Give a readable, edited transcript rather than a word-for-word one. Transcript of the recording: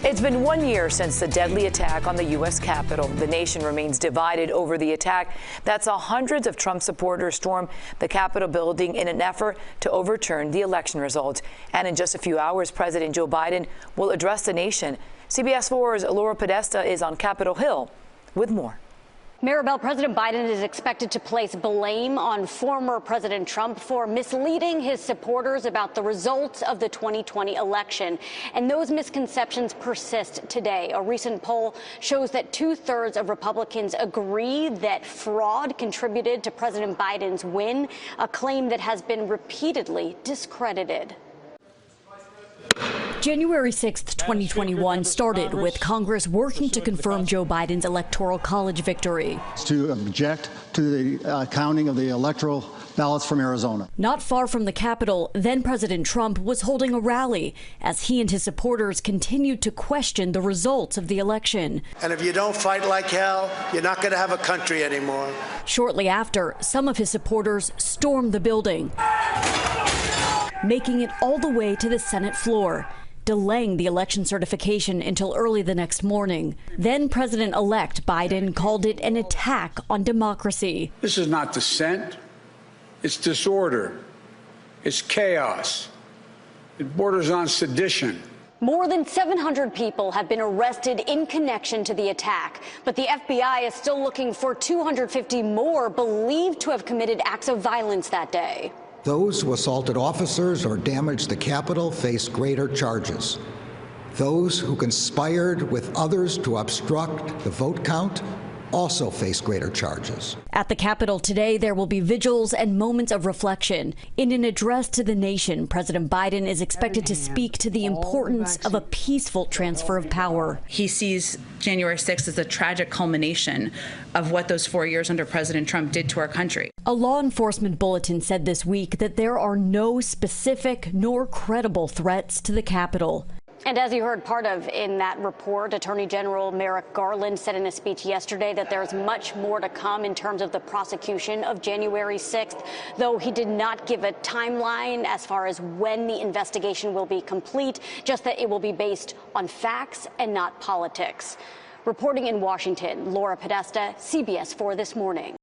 It's been 1 year since the deadly attack on the U.S. Capitol. The nation remains divided over the attack. That's how hundreds of Trump supporters stormed the Capitol building in an effort to overturn the election results. And in just a few hours, President Joe Biden will address the nation. CBS 4's Laura Podesta is on Capitol Hill with more. Maribel, President Biden is expected to place blame on former President Trump for misleading his supporters about the results of the 2020 election. And those misconceptions persist today. A recent poll shows that 2/3 of Republicans agree that fraud contributed to President Biden's win, a claim that has been repeatedly discredited. January 6th, 2021 started with Congress working to confirm Joe Biden's Electoral College victory. To object to the counting of the electoral ballots from Arizona. Not far from the Capitol, then President Trump was holding a rally as he and his supporters continued to question the results of the election. And if you don't fight like hell, you're not going to have a country anymore. Shortly after, some of his supporters stormed the building, making it all the way to the Senate floor, delaying the election certification until early the next morning. Then President-elect Biden called it an attack on democracy. This is not dissent. It's disorder. It's chaos. It borders on sedition. More than 700 people have been arrested in connection to the attack, but the FBI is still looking for 250 more believed to have committed acts of violence that day. Those who assaulted officers or damaged the Capitol face greater charges. Those who conspired with others to obstruct the vote count also face greater charges. At the Capitol today, there will be vigils and moments of reflection. In an address to the nation, President Biden is expected to speak to the importance of a peaceful transfer of power. He sees January 6th as a tragic culmination of what those 4 years under President Trump did to our country. A law enforcement bulletin said this week that there are no specific nor credible threats to the Capitol. And as you heard part of in that report, Attorney General Merrick Garland said in a speech yesterday that there's much more to come in terms of the prosecution of January 6th, though he did not give a timeline as far as when the investigation will be complete, just that it will be based on facts and not politics. Reporting in Washington, Laura Podesta, CBS 4 This Morning.